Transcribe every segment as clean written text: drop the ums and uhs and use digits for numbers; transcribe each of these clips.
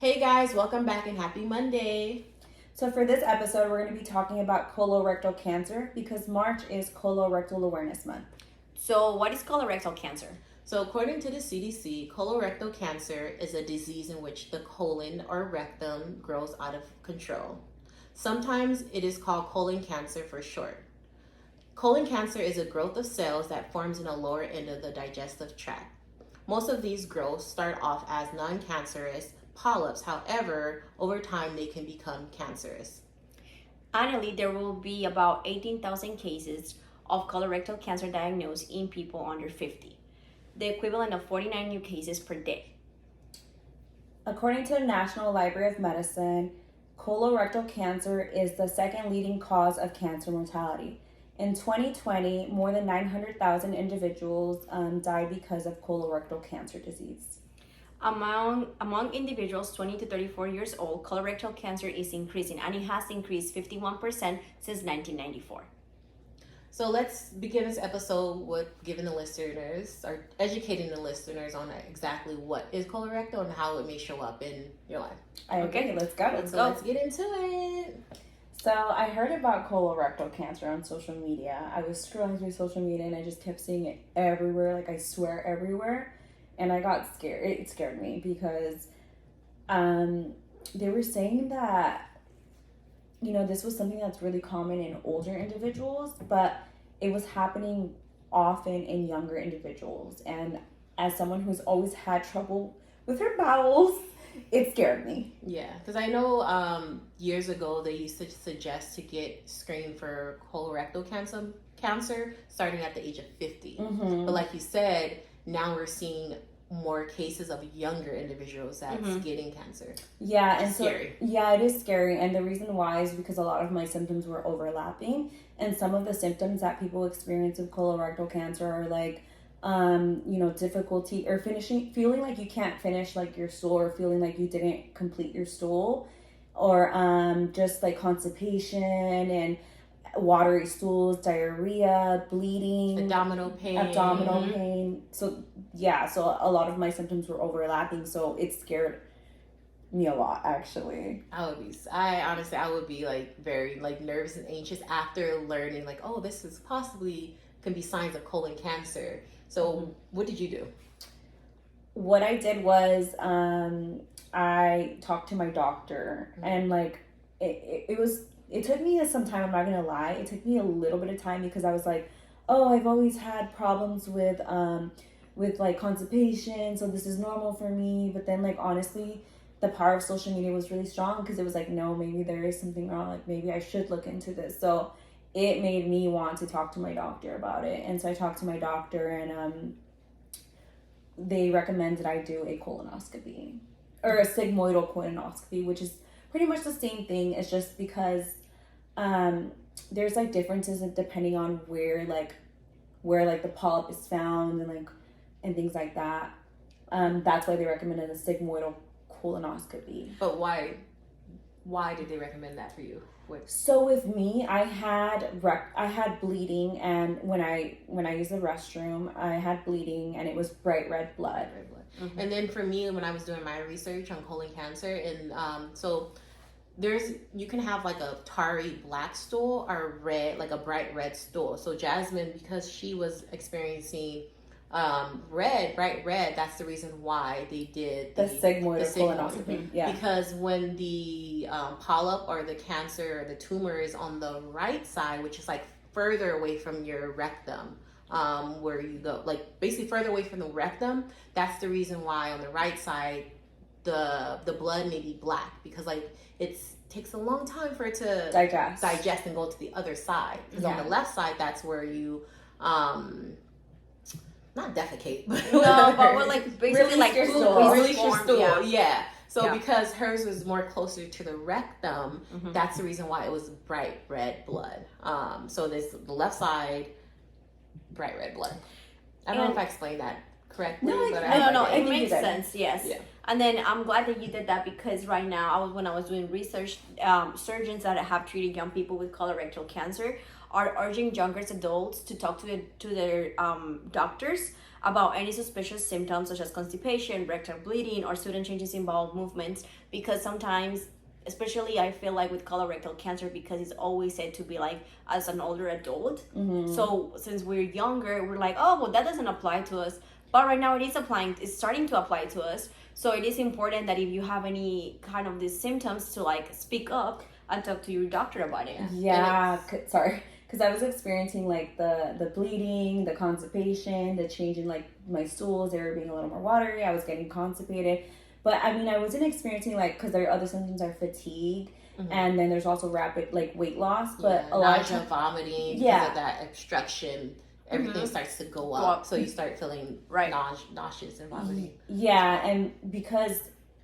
Hey guys, welcome back and happy Monday. So for this episode, we're going to be talking about colorectal cancer because March is Colorectal Awareness Month. So what is colorectal cancer? So, according to the CDC, colorectal cancer is a disease in which the colon or rectum grows out of control. Sometimes it is called colon cancer for short. Colon cancer is a growth of cells that forms in the lower end of the digestive tract. Most of these growths start off as non-cancerous polyps. However, over time they can become cancerous. Annually, there will be about 18,000 cases of colorectal cancer diagnosed in people under 50, the equivalent of 49 new cases per day. According to the National Library of Medicine, colorectal cancer is the second leading cause of cancer mortality. In 2020, more than 900,000 individuals died because of colorectal cancer disease. Among individuals 20 to 34 years old, colorectal cancer is increasing, and it has increased 51% since 1994. So let's begin this episode with giving the listeners or educating the listeners on exactly what is colorectal and how it may show up in your life. Okay, let's go. Let's get into it. So I heard about colorectal cancer on social media. I was scrolling through social media and I just kept seeing it everywhere, like I swear everywhere. And I got scared. It scared me because they were saying that, this was something that's really common in older individuals, but it was happening often in younger individuals. And as someone who's always had trouble with her bowels, it scared me. Yeah, because I know years ago they used to suggest to get screened for colorectal cancer starting at the age of 50. Mm-hmm. But like you said, now we're seeing more cases of younger individuals that's getting cancer. Yeah, It's and so scary. yeah, it is scary, and the reason why is because a lot of my symptoms were overlapping, and some of the symptoms that people experience of colorectal cancer are like, difficulty or feeling like you can't finish like your stool, or feeling like you didn't complete your stool, or just like constipation and watery stools, diarrhea, bleeding, Abdominal pain. So a lot of my symptoms were overlapping, so it scared me a lot actually. I would be like very like nervous and anxious after learning like, oh, this is possibly can be signs of colon cancer. So what did you do? What I did was I talked to my doctor, and like it took me some time, I'm not gonna lie. It took me a little bit of time because I was like, oh, I've always had problems with like constipation, so this is normal for me. But then like honestly, the power of social media was really strong because it was like, no, maybe there is something wrong, like maybe I should look into this. So it made me want to talk to my doctor about it. And so I talked to my doctor, and they recommended I do a colonoscopy, or a sigmoidal colonoscopy, which is pretty much the same thing. It's just because there's like differences depending on where the polyp is found, and things like that. That's why they recommended a sigmoidal colonoscopy. But why did they recommend that for you? So with me, I had bleeding, and when I used the restroom, I had bleeding, and it was bright red blood. Mm-hmm. And then for me, when I was doing my research on colon cancer, and so you can have like a tarry black stool or a bright red stool. So Jasmine, because she was experiencing bright red, that's the reason why they did the sigmoidal colonoscopy. Yeah. Because when the polyp or the cancer or the tumor is on the right side, which is like further away from your rectum, where you go, like basically further away from the rectum, that's the reason why on the right side the blood may be black, because like it takes a long time for it to digest and go to the other side. Because on the left side, that's where you not defecate, but like basically like release your stool. Yeah. So Yeah. because hers was more closer to the rectum, that's the reason why it was bright red blood. So the left side, bright red blood. I don't know if I explained that correctly. No, it makes sense. Yes. Yeah. And then I'm glad that you did that, because right now when I was doing research, surgeons that have treated young people with colorectal cancer are urging younger adults to talk to their doctors about any suspicious symptoms such as constipation, rectal bleeding, or sudden changes in bowel movements, because sometimes, especially I feel like with colorectal cancer, because it's always said to be like as an older adult. So since we're younger, we're like, oh, well, that doesn't apply to us. But right now it's starting to apply to us. So it is important that if you have any kind of these symptoms to like speak up and talk to your doctor about it. Yeah, sorry. Because I was experiencing like the bleeding, the constipation, the change in like my stools, they were being a little more watery. I was getting constipated. But I mean, I wasn't experiencing like, because their other symptoms are fatigue, and then there's also rapid like weight loss. But a lot of vomiting because of that obstruction. Everything starts to go up, so you start feeling nauseous and vomiting. Yeah, and because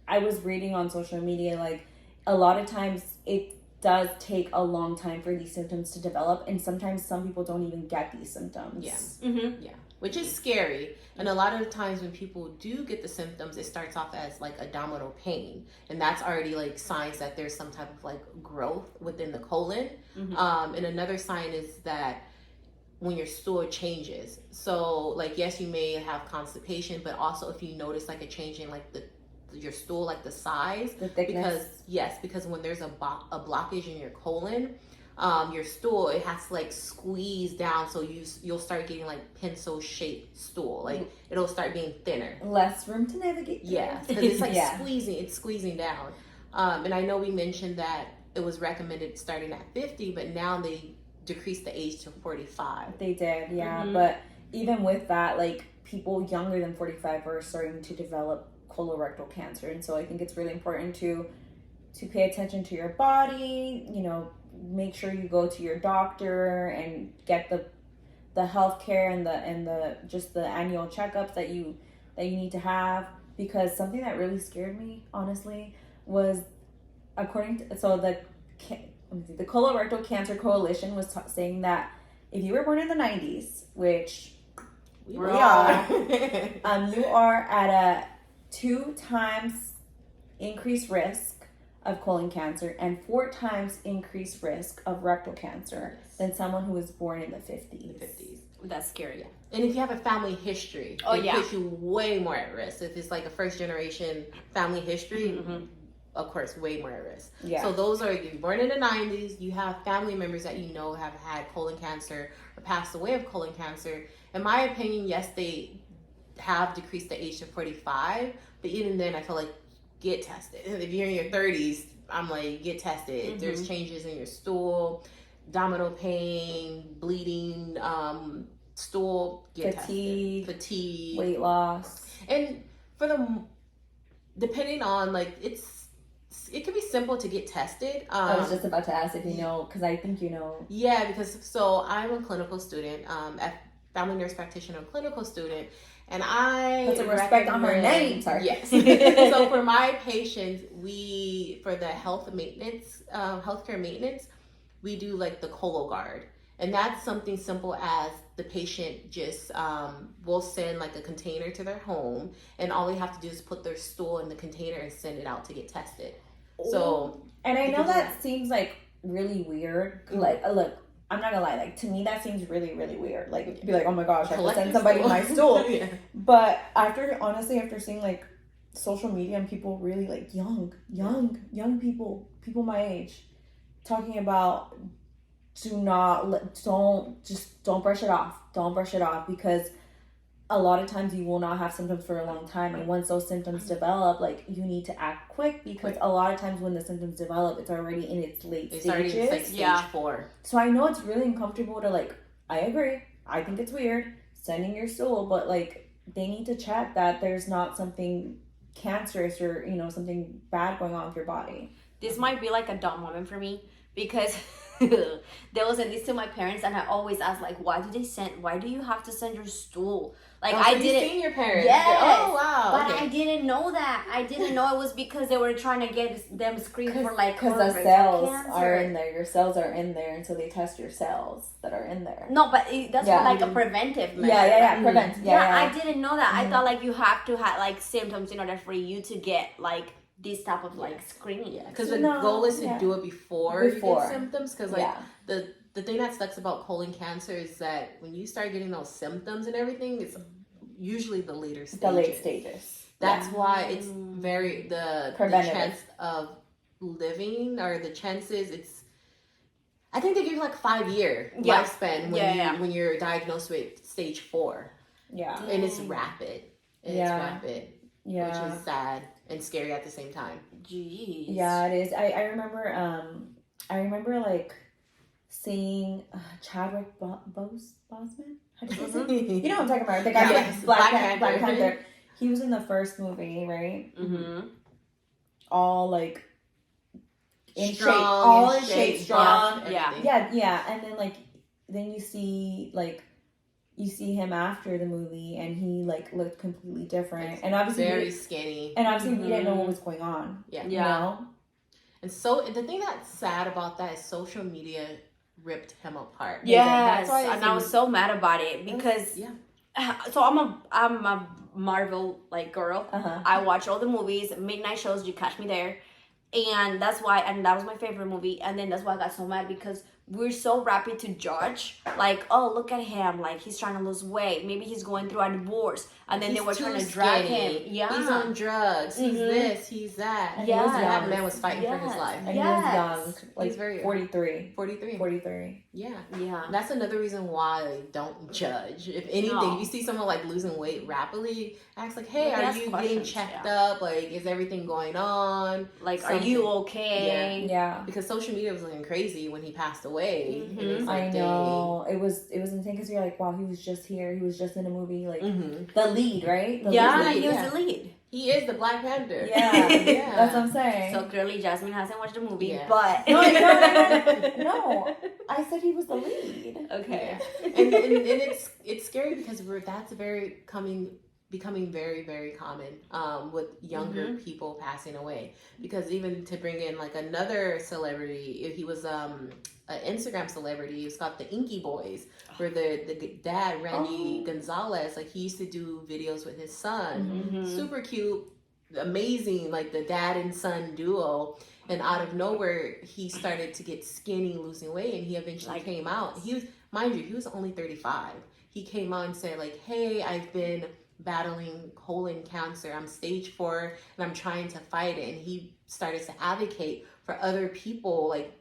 I was reading on social media, like a lot of times it does take a long time for these symptoms to develop, and sometimes some people don't even get these symptoms. Yeah, which is scary. And a lot of the times when people do get the symptoms, it starts off as like abdominal pain, and that's already like signs that there's some type of like growth within the colon. And another sign is that when your stool changes. So like, yes, you may have constipation, but also if you notice like a change in like your stool, like the size, the thickness. Because when there's a blockage in your colon, your stool, it has to like squeeze down, so you'll start getting like pencil shaped stool, like it'll start being thinner, less room to navigate. Because it's like squeezing down. And I know we mentioned that it was recommended starting at 50, but now they decreased the age to 45. They did, but even with that, like people younger than 45 are starting to develop colorectal cancer, and so I think it's really important to pay attention to your body. You know, make sure you go to your doctor and get the health care and the just the annual checkups that you need to have, because something that really scared me honestly was according to the Colorectal Cancer Coalition was saying that if you were born in the 90s, which we are, you are at a 2 times increased risk of colon cancer and 4 times increased risk of rectal cancer than someone who was born in the 50s. That's scary. And if you have a family history, it puts you way more at risk. If it's like a first generation family history, of course, way more at risk. So those are, you're born in the 90s, you have family members that you know have had colon cancer or passed away of colon cancer. In my opinion, yes, they have decreased the age to 45, but even then I feel like get tested. If you're in your 30s, I'm like, get tested. If there's changes in your stool, abdominal pain, bleeding, stool, get tested. Fatigue, weight loss. And depending on like, it can be simple to get tested. I was just about to ask if you know, because I think you know. Yeah, because so I'm a clinical student, a family nurse practitioner, clinical student, and I put some respect on her name. Sorry. Yes. So for my patients, for the healthcare maintenance, we do like the Cologuard, and that's something simple as the patient just will send like a container to their home, and all they have to do is put their stool in the container and send it out to get tested. So, and I know that seems like really weird. Like, look, I'm not gonna lie. Like, to me, that seems really, really weird. Like, be like, oh my gosh, I have to send somebody my stool. But after seeing like social media and people really like young people my age, talking about don't brush it off, because a lot of times you will not have symptoms for a long time, and once those symptoms develop, like, you need to act quick, because a lot of times when the symptoms develop, it's already in its late stages. Already in stage 4. So I know it's really uncomfortable to, like, I agree, I think it's weird sending your stool, but like, they need to check that there's not something cancerous or, you know, something bad going on with your body. This might be like a dumb moment for me, because there was at least to my parents, and I always ask, like, why do you have to send your stool? Like, I didn't. Seen your parents? Yes. Oh wow. But I didn't know that. I didn't know it was because they were trying to get them screened for like because the cells are in there. Your cells are in there, and so they test your cells that are in there. No, but that's like a preventive measure. Yeah. Prevent. I didn't know that. I thought like you have to have like symptoms in order for you to get like this type of like screening. Because the goal is to do it before you get symptoms, because like the the thing that sucks about colon cancer is that when you start getting those symptoms and everything, it's usually the later stages. The late stages. That's why it's very the chance of living, or the chances, it's, I think they give you like 5-year lifespan when you're diagnosed with stage 4. Yeah. And it's rapid. It's rapid. Yeah. Which is sad and scary at the same time. Jeez. Yeah, it is. I remember like seeing Chadwick Boseman. How do you say? You know what I'm talking about? The guy with Black Panther. He was in the first movie, right? Mm-hmm. All like in strong, shape, all in shape, strong. Yeah. And then like you see him after the movie, and he like looked completely different, and obviously very skinny, and obviously we didn't know what was going on. You know? And so the thing that's sad about that is social media ripped him apart. Yes, and I was so mad about it because so I'm a Marvel like girl. I watch all the movies, midnight shows. You catch me there, and that's why. And that was my favorite movie. And then that's why I got so mad, because we're so rapid to judge. Like, oh, look at him. Like, he's trying to lose weight. Maybe he's going through a divorce. And then they were trying to drag him. Yeah. He's on drugs. He's this. He's that. Yeah. That man was fighting for his life. And he was young. Like, he's very 43. 43. Yeah. Yeah. That's another reason why don't judge. If anything, if you see someone like losing weight rapidly, ask like, hey, are you getting checked up? Like, is everything going on? Like, are you okay? Yeah. Because social media was looking crazy when he passed away. I know. It was insane, because you're like, wow, he was just here. He was just in a movie. Like, the lead, right? He was the lead. He is the Black Panther. Yeah. That's what I'm saying. So clearly Jasmine hasn't watched the movie, Yeah. but... No. I said he was the lead. Okay. Yeah. And it's scary because that's becoming very, very common with younger people passing away. Because even to bring in like another celebrity, he was an Instagram celebrity. It was called the Inky Boys, where the dad, Randy Gonzalez, like he used to do videos with his son. Super cute, amazing, like the dad and son duo. And out of nowhere, he started to get skinny, losing weight, and he eventually came out. He was only 35. He came out and said like, hey, I've been battling colon cancer. I'm stage 4 and I'm trying to fight it. And he started to advocate for other people like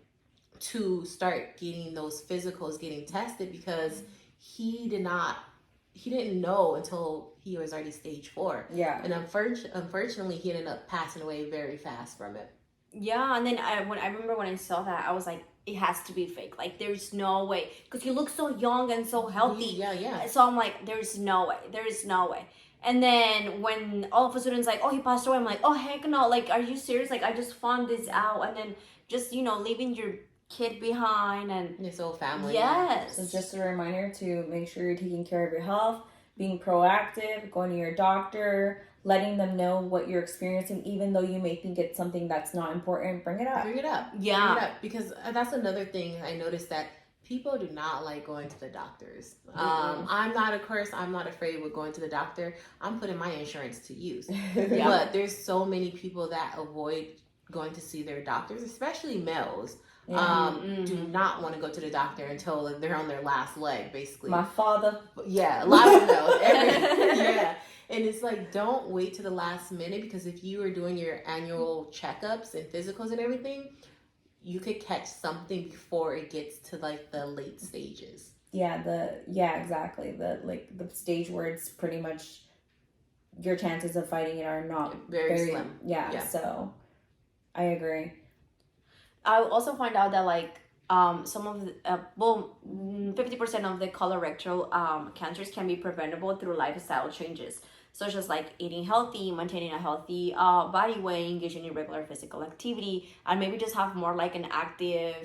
to start getting those physicals, getting tested, because he didn't know until he was already stage 4. Yeah. And unfortunately he ended up passing away very fast from it. Yeah, and then I remember when I saw that, I was like, it has to be fake. Like, there's no way. Because he looks so young and so healthy. Yeah. So I'm like, there's no way. There is no way. And then when all of a sudden it's like, oh, he passed away, I'm like, oh, heck no. Like, are you serious? Like, I just found this out. And then just, leaving your kid behind and... His whole family. Yes. So just a reminder to make sure you're taking care of your health, being proactive, going to your doctor, letting them know what you're experiencing, even though you may think it's something that's not important. Bring it up. Yeah. Bring it up, because that's another thing I noticed, that people do not like going to the doctors. I'm not afraid with going to the doctor. I'm putting my insurance to use. But there's so many people that avoid going to see their doctors, especially males. Do not want to go to the doctor until they're on their last leg, basically. My father. Yeah, a lot of males. Yeah. And it's like, don't wait to the last minute, because if you are doing your annual checkups and physicals and everything, you could catch something before it gets to like the late stages. Exactly. The stage where it's pretty much your chances of fighting it are not very slim. Yeah. So I agree. I also find out that like some of the 50% of the colorectal cancers can be preventable through lifestyle changes, such as like eating healthy, maintaining a healthy body weight, engaging in regular physical activity, and maybe just have more like an active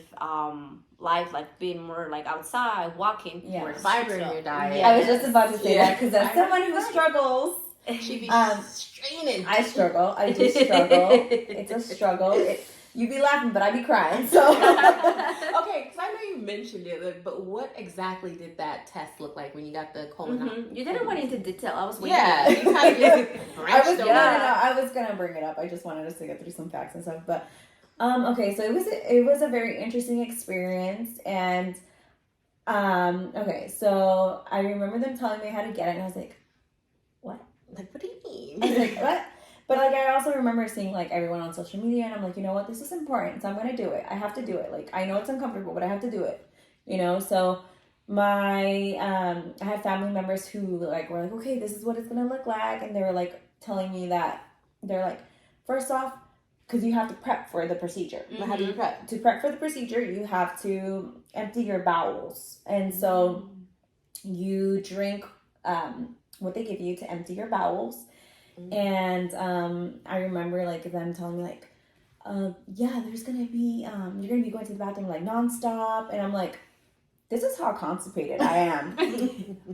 life, like being more like outside, walking. More fiber in your diet. Yeah. I was just about to say that, because as someone who struggles, she be straining. I struggle. I do struggle. It's a struggle. You be laughing, but I be crying. So okay, because I know you mentioned it, but what exactly did that test look like when you got the colonoscopy? You didn't went into detail. I was waiting. Yeah, you kind of just branched over. I was gonna bring it up. I just wanted us to get through some facts and stuff. But okay, so it was a very interesting experience, and Okay, so I remember them telling me how to get it, and I was like, what? Like, what do you mean? I was like, what? But like, I also remember seeing like everyone on social media, and I'm like, you know what? This is important, so I'm gonna do it. I have to do it. Like, I know it's uncomfortable, but I have to do it. You know, so my I had family members who like were like, okay, this is what it's gonna look like, and they were like telling me that they're like, first off, because you have to prep for the procedure. Mm-hmm. How do you prep? To prep for the procedure, you have to empty your bowels, and so you drink what they give you to empty your bowels. Mm-hmm. And I remember like them telling me like, yeah, there's gonna be you're gonna be going to the bathroom like nonstop, and I'm like, this is how constipated I am.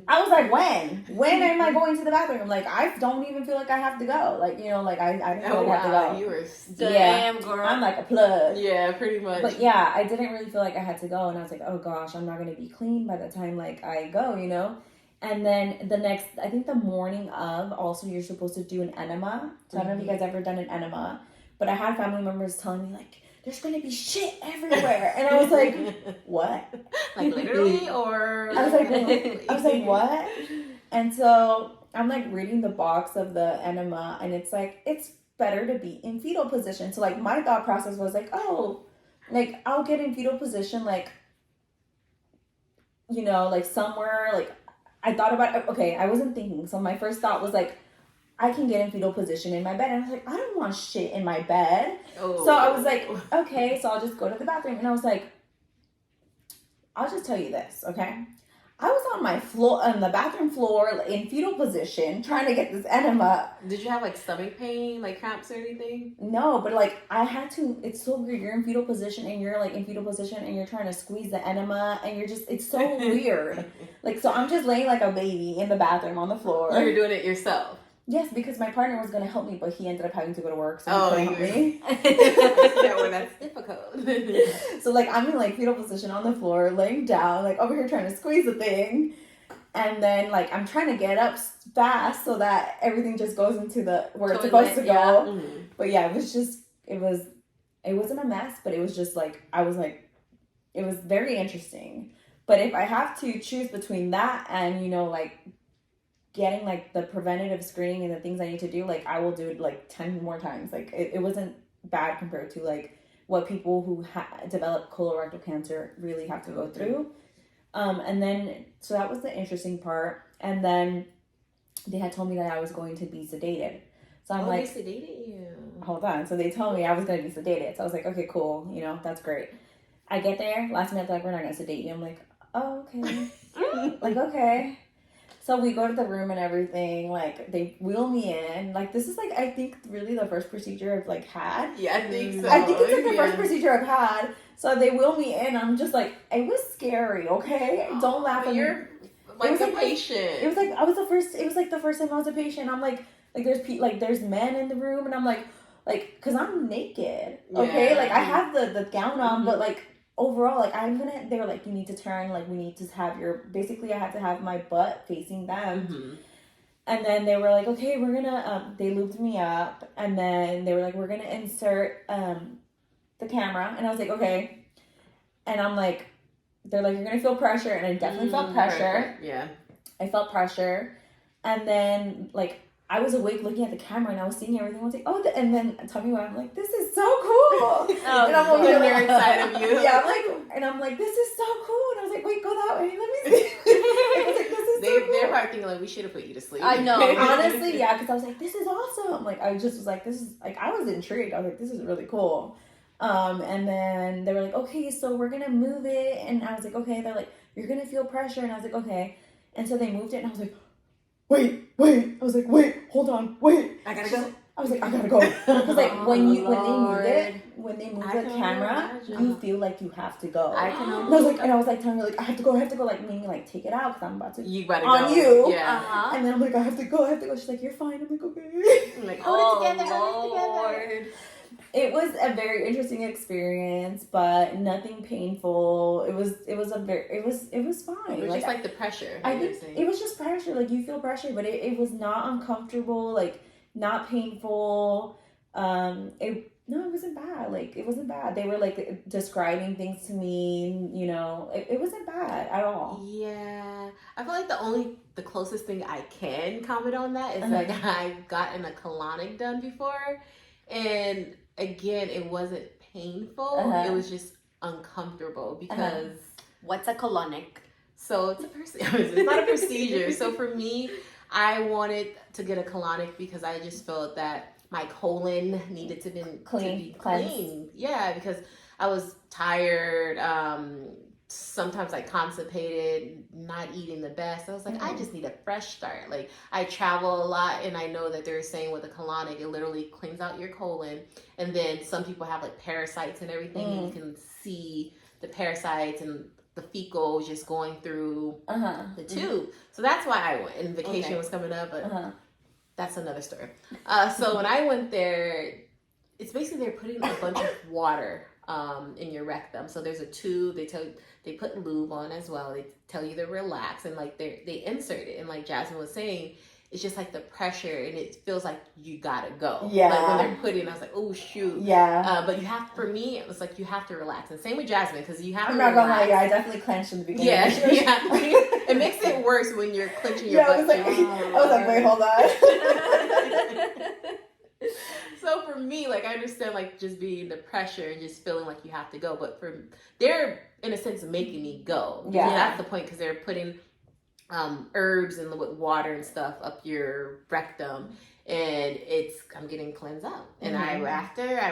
I was like, when am I going to the bathroom? Like, I don't even feel like I have to go. Like, you know, like I don't feel like I have to go. You were damn girl. I'm like a plug. Yeah, pretty much. But yeah, I didn't really feel like I had to go, and I was like, oh gosh, I'm not gonna be clean by the time like I go, you know. And then the next, I think the morning of, also you're supposed to do an enema. So I don't know if you guys ever done an enema, but I had family members telling me like, there's gonna be shit everywhere, and I was like, what? Like literally, or I was like, what? And so I'm like reading the box of the enema, and it's like, it's better to be in fetal position. So like my thought process was like, oh, like I'll get in fetal position, like, you know, like somewhere, like I thought about, okay, I wasn't thinking. So my first thought was like, I can get in fetal position in my bed. And I was like, I don't want shit in my bed. Oh. So I was like, okay, so I'll just go to the bathroom. And I was like, I'll just tell you this, okay? I was on my floor, on the bathroom floor in fetal position trying to get this enema. Did you have like stomach pain, like cramps or anything? No, but like I had to, it's so weird. You're in fetal position and you're like in fetal position and you're trying to squeeze the enema and you're just, it's so weird. Like, so I'm just laying like a baby in the bathroom on the floor. You were doing it yourself? Yes, because my partner was going to help me, but he ended up having to go to work, so he couldn't help me. Yeah, well, that's difficult. So, like, I'm in, like, fetal position on the floor, laying down, like, over here trying to squeeze the thing. And then, like, I'm trying to get up fast so that everything just goes into the, where it's supposed to go. Yeah. Mm-hmm. But, yeah, it was just, it wasn't a mess, but it was just, like, I was, like, it was very interesting. But if I have to choose between that and, you know, like, getting like the preventative screening and the things I need to do, like I will do it like 10 more times. Like it wasn't bad compared to like what people who develop colorectal cancer really have to go through. And then, so that was the interesting part. And then they had told me that I was going to be sedated. So I'm like, they sedated you. Hold on. So they told me I was going to be sedated. So I was like, okay, cool. You know, that's great. I get there last minute, like, we're not going to sedate you. I'm like, oh, okay. Like, okay. So we go to the room and everything, like, they wheel me in. Like, this is, like, I think really the first procedure I've, like, had. Yeah, I think so. I think it's, like, the first procedure I've had. So they wheel me in. I'm just, like, it was scary, okay? Don't laugh at me. You're, like, a patient. It was, like, it was, like, the first time I was a patient. I'm, like there's men in the room. And I'm, like, because I'm naked, okay? Yeah. Like, I have the gown on, but, like, overall, like, they were like, you need to turn, like, we need to have basically I had to have my butt facing them. Mm-hmm. And then they were like, okay, we're gonna, they lubed me up, and then they were like, we're gonna insert, the camera, and I was like, okay. And I'm like, they're like, you're gonna feel pressure, and I definitely felt pressure. Yeah. I felt pressure, and then, like, I was awake looking at the camera and I was seeing everything. I was like, oh, and then Tommy went, I'm like, this is so cool. And I'm over there inside of you. Yeah, I'm like, this is so cool. And I was like, wait, go that way. Let me see. I was like, this is so cool. They're probably thinking, like, we should have put you to sleep. I know. Honestly, yeah, because I was like, this is awesome. Like, I just was like, this is, like, I was intrigued. I was like, this is really cool. And then they were like, okay, so we're going to move it. And I was like, okay. They're like, you're going to feel pressure. And I was like, okay. And so they moved it and I was like, wait. I was like, wait, hold on, wait. I gotta go. I was like, I gotta go. Because like when they move the camera, you feel like you have to go. And I was like telling her like I have to go, like meaning like take it out because I'm about to go. You. Yeah. Uh-huh. And then I'm like, I have to go. She's like, you're fine. I'm like, okay. I'm like, hold it together. It was a very interesting experience, but nothing painful. It was fine. It was just like the pressure. I think it was just pressure. Like you feel pressure, but it was not uncomfortable. Like not painful. No, it wasn't bad. Like, it wasn't bad. They were like describing things to me, you know, it wasn't bad at all. Yeah, I feel like the closest thing I can comment on that is like I've gotten a colonic done before, and again, it wasn't painful. It was just uncomfortable because What's a colonic? so it's not a procedure. So for me, I wanted to get a colonic because I just felt that my colon needed to be clean. Yeah, because I was tired, sometimes like constipated, not eating the best. I was like, I just need a fresh start. Like I travel a lot, and I know that they're saying with a colonic, it literally cleans out your colon. And then some people have like parasites and everything, and you can see the parasites and the fecal just going through the tube. So that's why I went. And vacation was coming up, but that's another story. So when I went there, it's basically they're putting a bunch of water in your rectum. So there's a tube. They put lube on as well. They tell you to relax, and like they insert it. And like Jasmine was saying, it's just like the pressure, and it feels like you gotta go. Yeah. Like when they're putting, I was like, oh shoot. Yeah. But for me, it was like you have to relax. And same with Jasmine, because you have to relax. relax. I'm not gonna lie, I definitely clenched in the beginning. Yeah. It makes it worse when you're clenching your butt. I was like, wait, hold on. So for me, like I understand like just being the pressure and just feeling like you have to go, but they're in a sense making me go. Yeah. That's the point, because they're putting herbs and with water and stuff up your rectum, and I'm getting cleansed out. And I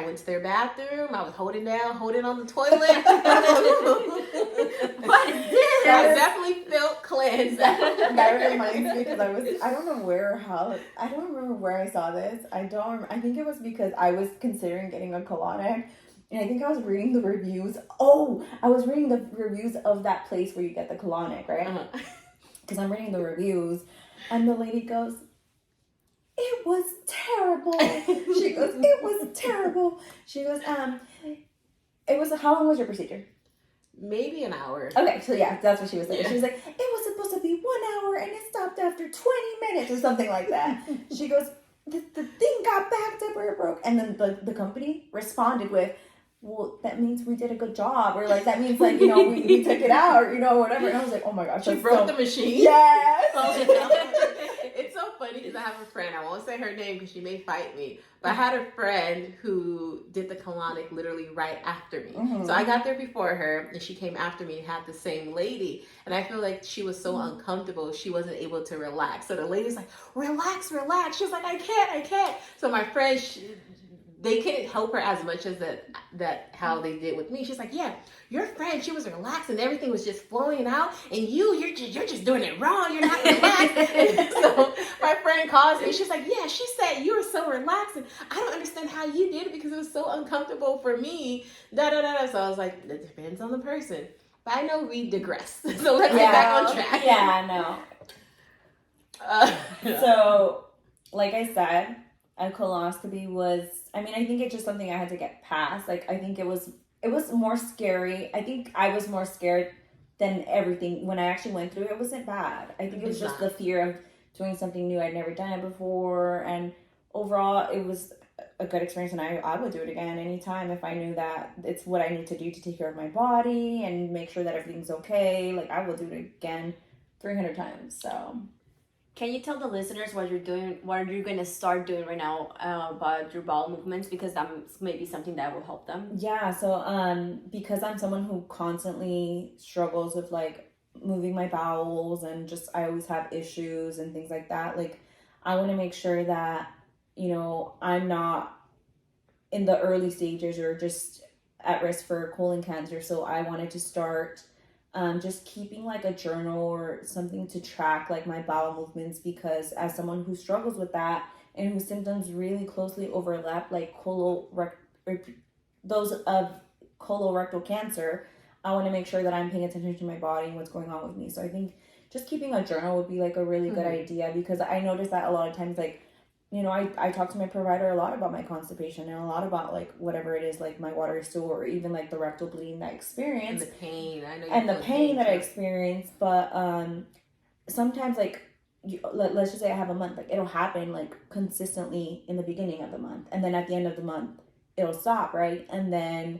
went to their bathroom. I was holding on the toilet. What is this? I definitely felt cleansed. That reminds me, because I don't know I don't remember where I saw this. I think it was because I was considering getting a colonic, and I think I was reading the reviews. I was reading the reviews of that place where you get the colonic, right? Because I'm reading the reviews, and the lady goes, it was terrible. She goes, it was terrible. She goes, how long was your procedure? Maybe an hour. Okay, so yeah, that's what she was saying. Yeah. She was like, it was supposed to be 1 hour, and it stopped after 20 minutes or something like that. She goes, the thing got backed up or it broke. And then the company responded with, well, that means we did a good job, or like that means like, you know, we took it out, or you know, whatever. And I was like, oh my gosh, she broke the machine. Yes. It's so funny because I have a friend, I won't say her name because she may fight me, but I had a friend who did the colonic literally right after me. So I got there before her, and she came after me and had the same lady, and I feel like she was so uncomfortable, she wasn't able to relax. So the lady's like, relax. She was like, I can't. So my friend, they couldn't help her as much as that how they did with me. She's like, yeah, your friend, she was relaxed and everything was just flowing out, and you're just doing it wrong. You're not relaxed. So my friend calls me. She's like, yeah, she said you were so relaxed, and I don't understand how you did it because it was so uncomfortable for me. So I was like, it depends on the person. But I know we digress. So let's get back on track. Yeah, no. So, like I said, a colonoscopy was, I think it's just something I had to get past. Like, I think it was more scary. I think I was more scared than everything. When I actually went through it, it wasn't bad. I think it was just the fear of doing something new. I'd never done it before. And overall, it was a good experience. And I would do it again anytime if I knew that it's what I need to do to take care of my body and make sure that everything's okay. Like, I will do it again 300 times. So... Can you tell the listeners what you're doing, what you're going to start doing right now about your bowel movements? Because that's maybe something that will help them. Yeah, so because I'm someone who constantly struggles with like moving my bowels, and just I always have issues and things like that. Like, I want to make sure that, you know, I'm not in the early stages or just at risk for colon cancer. So I wanted to start just keeping like a journal or something to track like my bowel movements, because as someone who struggles with that and whose symptoms really closely overlap, like those of colorectal cancer, I want to make sure that I'm paying attention to my body and what's going on with me. So I think just keeping a journal would be like a really good idea, because I noticed that a lot of times, like, you know, I talk to my provider a lot about my constipation and a lot about like whatever it is, like my water stool, or even like the rectal bleeding that I experience. And the pain. I know. And the pain that I experience. But sometimes, like, let's just say I have a month, like it'll happen like consistently in the beginning of the month, and then at the end of the month it'll stop, right? And then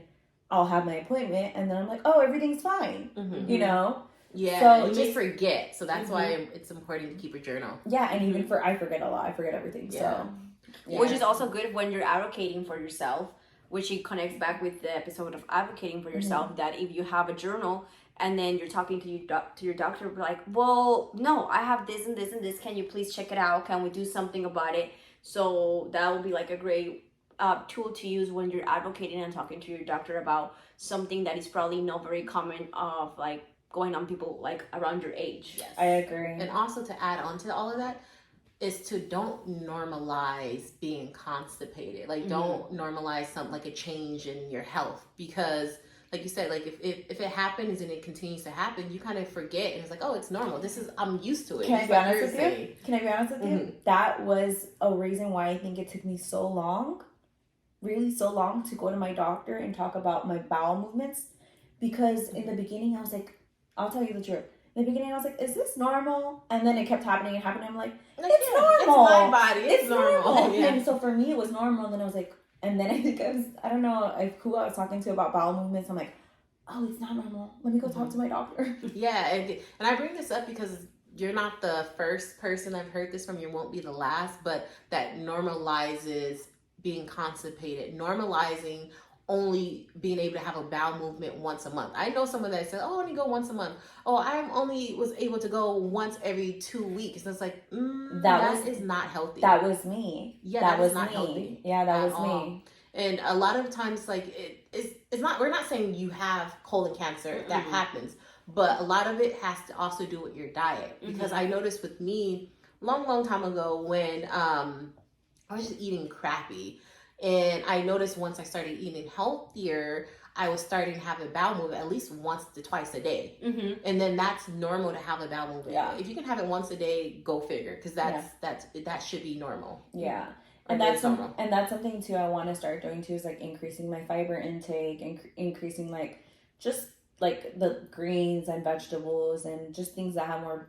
I'll have my appointment, and then I'm like, oh, everything's fine, you know? Yeah, So and you may just- forget. So that's why it's important to keep a journal. Yeah, and even I forget a lot. I forget everything. Yeah. So, yeah. Which is also good when you're advocating for yourself, which it connects back with the episode of advocating for yourself, that if you have a journal and then you're talking to your doctor, like, well, no, I have this and this and this. Can you please check it out? Can we do something about it? So that will be like a great tool to use when you're advocating and talking to your doctor about something that is probably not very common of like going on people like around your age. Yes. I agree. And also to add on to all of that is to don't normalize being constipated. Like don't normalize something like a change in your health, because like you said, like if it happens and it continues to happen, you kind of forget and it's like, oh, it's normal. I'm used to it. Can I be Like honest you're with you? saying. Can I be honest with you? That was a reason why I think it took me so long, really so long, to go to my doctor and talk about my bowel movements. Because in the beginning, I was like, I'll tell you the truth. In the beginning, I was like, is this normal? And then it kept happening and happening. I'm like, it's normal. It's my body. It's normal. Yeah. And so for me, it was normal. And then I was like, and then I think I don't know who I was talking to about bowel movements. I'm like, oh, it's not normal. Let me go talk to my doctor. Yeah, and I bring this up because you're not the first person I've heard this from. You won't be the last, but that normalizes being constipated, normalizing only being able to have a bowel movement once a month. I know someone that said, oh, I only go once a month. Oh, I only was able to go once every 2 weeks. And it's like, that is not healthy. That was me. Yeah, that was not me. healthy. Yeah, that was all. me. And a lot of times, like, it's not, we're not saying you have colon cancer, that happens, but a lot of it has to also do with your diet. Because I noticed with me, long time ago, when I was just eating crappy, and I noticed once I started eating healthier, I was starting to have a bowel movement at least once to twice a day. And then that's normal to have a bowel movement. Yeah. If you can have it once a day, go figure, because that should be normal. Yeah. Or And that's normal. and that's something too I want to start doing too, is like increasing my fiber intake and increasing like just like the greens and vegetables and just things that have more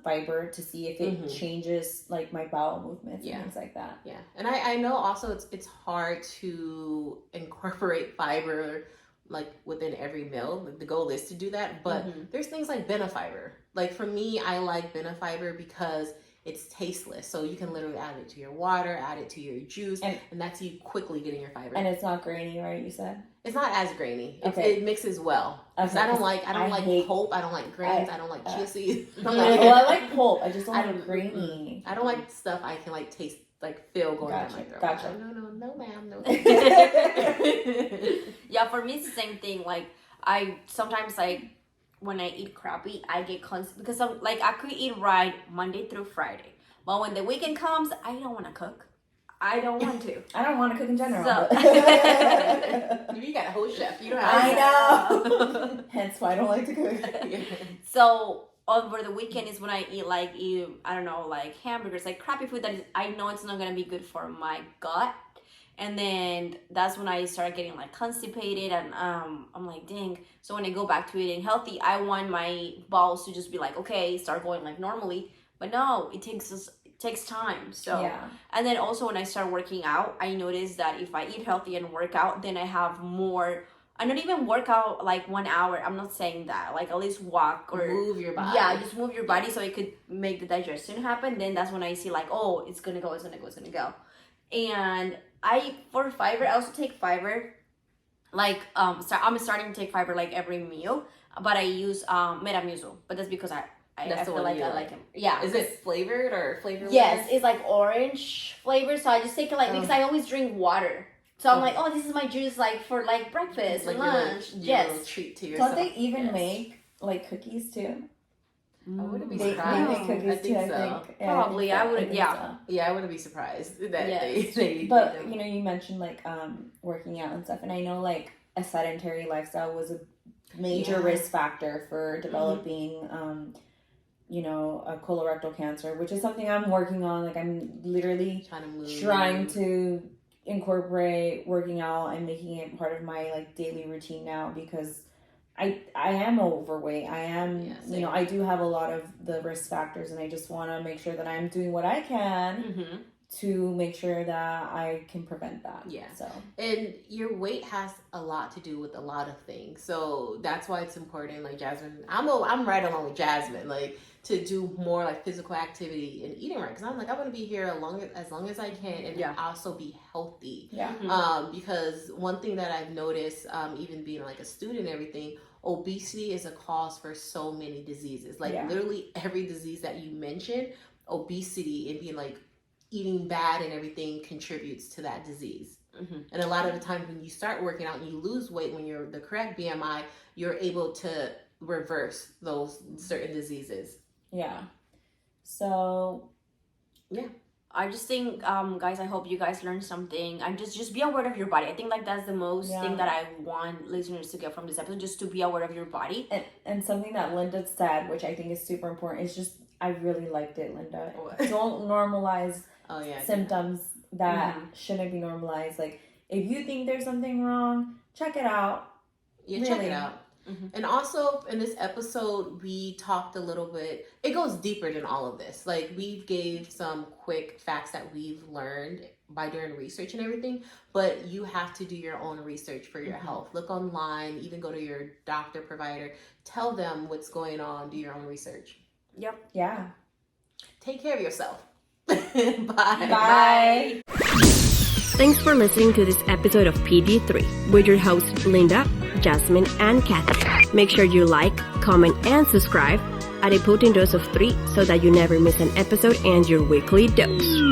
fiber, to see if it changes like my bowel movements and things like that. Yeah, and I know also it's hard to incorporate fiber like within every meal. The goal is to do that, but there's things like benefiber. Like for me, I like benefiber because it's tasteless. So you can literally add it to your water, add it to your juice, and that's you quickly getting your fiber. And it's not grainy, right? You said it's not as grainy. Okay. It mixes well. Okay. I don't like hate pulp. I don't like grains. I don't like chia seeds. well, I like pulp. I just don't like grainy. I don't like stuff I can like taste, like feel going down my throat. Gotcha. No, ma'am, no. Yeah, for me it's the same thing. Like I sometimes like when I eat crappy, I get because I'm like I could eat right Monday through Friday, but when the weekend comes, I don't want to cook. I don't want to. I don't want to cook in general. So- You got a whole chef. You don't I have know. Hence why I don't like to cook. So over the weekend is when I eat I don't know, like hamburgers, like crappy food that I know it's not gonna be good for my gut. And then that's when I start getting like constipated, and I'm like, dang. So when I go back to eating healthy, I want my bowels to just be like, okay, start going like normally. But no, it takes time. So Yeah. And then also when I start working out, I notice that if I eat healthy and work out, then I have more. I don't even work out like 1 hour. I'm not saying that. Like at least walk or move your body. Yeah, just move your body so it could make the digestion happen. Then that's when I see like, oh, it's gonna go. And for fiber, I also take fiber. Like I'm starting to take fiber like every meal, but I use Metamucil. But that's because I feel like I like him. Yeah. Is it flavored or flavor? Yes, it's like orange flavor. So I just take it like because I always drink water. So I'm like, oh, this is my juice like for like breakfast like and lunch. your little treat to yourself. Don't they even make like cookies too? I wouldn't be They surprised. make cookies I think too, so. I think. Yeah, Probably, I I think so. wouldn't- think yeah. so. Yeah, I wouldn't be surprised that Yes. they But them. you know, you mentioned like working out and stuff, and I know like a sedentary lifestyle was a major risk factor for developing you know, a colorectal cancer, which is something I'm working on. Like I'm literally trying to incorporate working out and making it part of my like daily routine now, because I am overweight. I am, you know, I do have a lot of the risk factors, and I just want to make sure that I'm doing what I can to make sure that I can prevent that. Yeah. So And your weight has a lot to do with a lot of things. So that's why it's important. Like Jasmine, I'm right along with Jasmine. Like to do more like physical activity and eating right. Because I'm like, I want to be here as long as I can and also be healthy. yeah. Because one thing that I've noticed, even being like a student and everything, obesity is a cause for so many diseases. Like literally every disease that you mentioned, obesity and being like eating bad and everything contributes to that disease. And a lot of the time when you start working out and you lose weight, when you're the correct BMI, you're able to reverse those certain diseases. Yeah. So yeah. I just think, guys, I hope you guys learned something. And just be aware of your body. I think like that's the most thing that I want listeners to get from this episode, just to be aware of your body. And something that Linda said, which I think is super important, is just, I really liked it, Linda. Don't normalize symptoms that shouldn't be normalized. Like, if you think there's something wrong, check it out. Yeah, really. Check it out. And also in this episode, we talked a little bit, it goes deeper than all of this. Like we gave some quick facts that we've learned by doing research and everything, but you have to do your own research for your health. Look online, even go to your doctor, provider, tell them what's going on, do your own research. Yep. Yeah. Take care of yourself. Bye. Bye. Thanks for listening to this episode of PG3 with your hosts Linda, Jasmine, and Kathy. Make sure you like, comment, and subscribe at a potent dose of 3 so that you never miss an episode and your weekly dose.